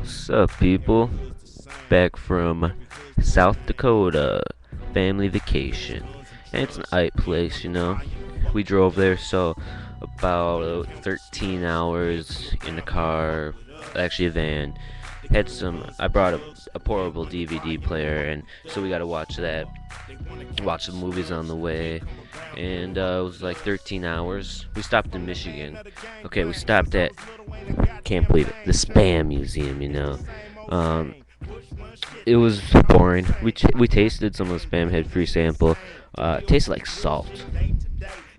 What's up, people? Back from South Dakota, family vacation. And it's an nice place. We drove there, so about 13 hours in the car, actually a van. I brought a portable DVD player, and so we got to watch that, watch some movies on the way. And it was like 13 hours. We stopped in Michigan. Okay, we stopped at, can't believe it, the Spam Museum. Um, it was boring. We tasted some of the Spam, had free sample. It tasted like salt.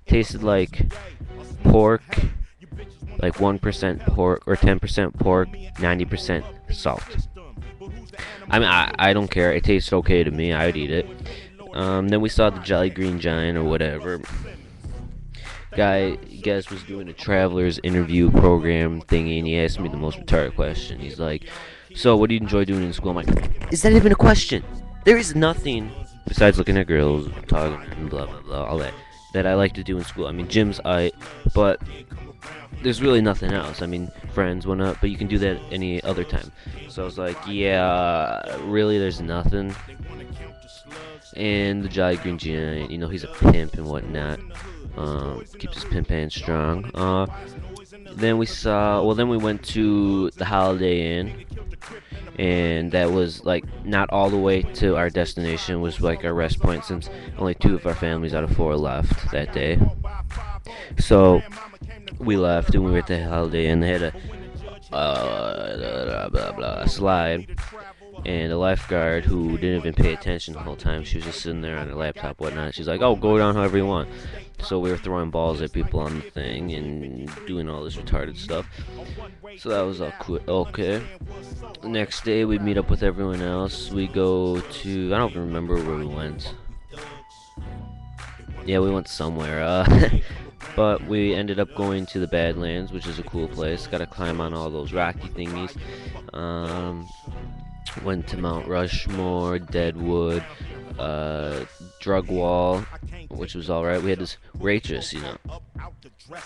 Tasted like pork, like 1% pork or 10% pork, 90% salt. I mean, I don't care. It tastes okay to me. I'd eat it. Then we saw the Jolly Green Giant or whatever. Guest was doing a traveler's interview program thingy, and he asked me the most retarded question. He's like, "So, what do you enjoy doing in school?" I'm like, "Is that even a question? There is nothing besides looking at girls, talking, and blah blah blah, all that I like to do in school. I mean, gym's but there's really nothing else. I mean, friends, whatnot, but you can do that any other time." So I was like, "Yeah, really, there's nothing." And the Jolly Green Giant, he's a pimp and whatnot. Keeps his pimp hand strong. Then we went to the Holiday Inn, and that was like not all the way to our destination. Was like our rest point since only two of our families out of four left that day. So we left and we were at the Holiday Inn. They had a slide, and the lifeguard who didn't even pay attention the whole time. She was just sitting there on her laptop, whatnot. She's like, "Oh, go down however you want." So we were throwing balls at people on the thing and doing all this retarded stuff. So that was all cool. Okay. The next day we meet up with everyone else. We go to, I don't even remember where we went. Yeah, we went somewhere. But we ended up going to the Badlands, which is a cool place. Got to climb on all those rocky thingies. Went to Mount Rushmore, Deadwood, Drug Wall, which was alright. We had this waitress,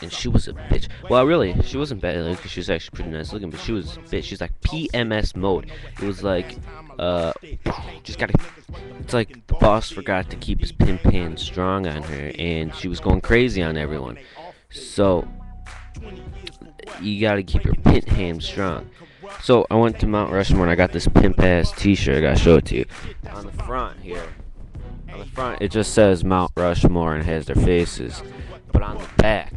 and she was a bitch. Well, really, she wasn't bad looking. She was actually pretty nice looking, but she was a bitch. She's like PMS mode. It was like, uh, just gotta. It's like the boss forgot to keep his pimp hand strong on her, and she was going crazy on everyone. So you gotta keep your pimp hand strong. So I went to Mount Rushmore and I got this pimp ass T-shirt. I gotta show it to you. On the front here, on the front it just says Mount Rushmore and has their faces, but on the back,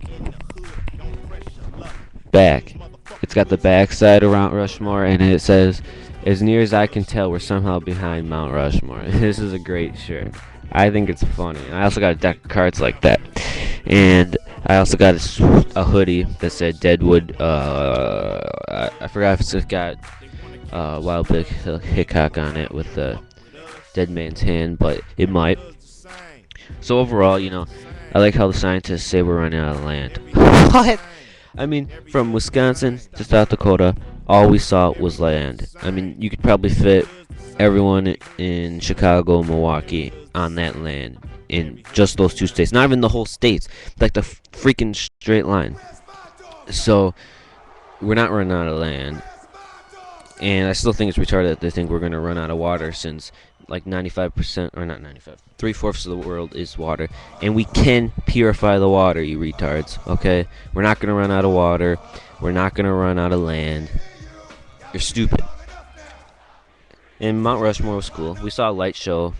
it's got the backside of Mount Rushmore and it says, "As near as I can tell, we're somehow behind Mount Rushmore." This is a great shirt. I think it's funny. And I also got a deck of cards like that, and I also got a hoodie that said Deadwood. I forgot if it's got Wild Bill Hickok on it with the dead man's hand, but it might. So overall, I like how the scientists say we're running out of land. What? I mean, from Wisconsin to South Dakota, all we saw was land. I mean, you could probably fit everyone in Chicago, Milwaukee on that land in just those two states. Not even the whole states, like the freaking straight line. So we're not running out of land, and I still think it's retarded that they think we're gonna run out of water since like 95% or not 95, 3/4 of the world is water, and we can purify the water, you retards. Okay, we're not gonna run out of water. We're not gonna run out of land. You're stupid. And Mount Rushmore was cool. We saw a light show,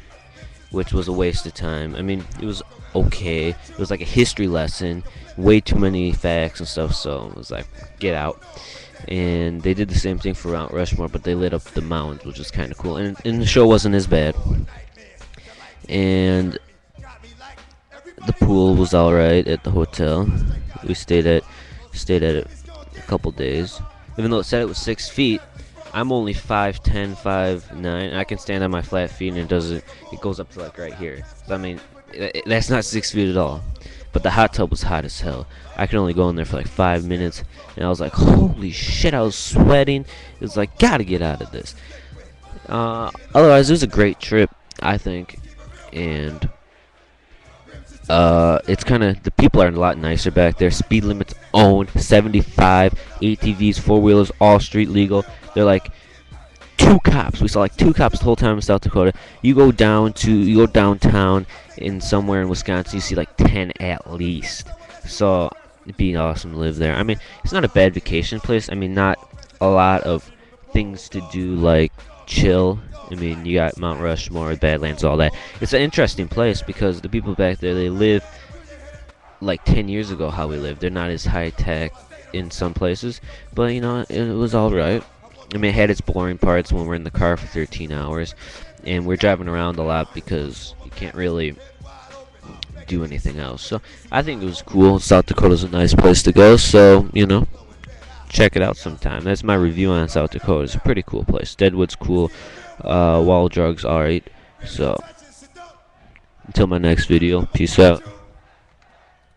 which was a waste of time. I mean, it was okay. It was like a history lesson, way too many facts and stuff, so it was like, get out. And they did the same thing for Mount Rushmore, but they lit up the mountains, which was kind of cool. And the show wasn't as bad. And the pool was alright at the hotel. We stayed at it a couple days. Even though it said it was 6 feet, I'm only 5'10", 5'9". I can stand on my flat feet, and it goes up to like right here. So, I mean, that's not 6 feet at all. But the hot tub was hot as hell. I could only go in there for like 5 minutes, and I was like, holy shit, I was sweating. It was like, gotta get out of this. Otherwise, it was a great trip, I think. And it's kind of, the people are a lot nicer back there. Speed limits owned, 75, ATVs, four-wheelers, all street legal. They're like, two cops. We saw like two cops the whole time in South Dakota. You go downtown in somewhere in Wisconsin, you see like 10 at least. So it'd be awesome to live there. I mean, it's not a bad vacation place. I mean, not a lot of things to do like chill. I mean, you got Mount Rushmore, Badlands, all that. It's an interesting place because the people back there, they live like 10 years ago how we lived. They're not as high tech in some places, but you know, it was all right. I mean, it had its boring parts when we're in the car for 13 hours, and we're driving around a lot because you can't really do anything else. So I think it was cool. South Dakota's a nice place to go, so you know, check it out sometime. That's my review on South Dakota. It's a pretty cool place. Deadwood's cool. Wall Drug's alright. So until my next video, peace out.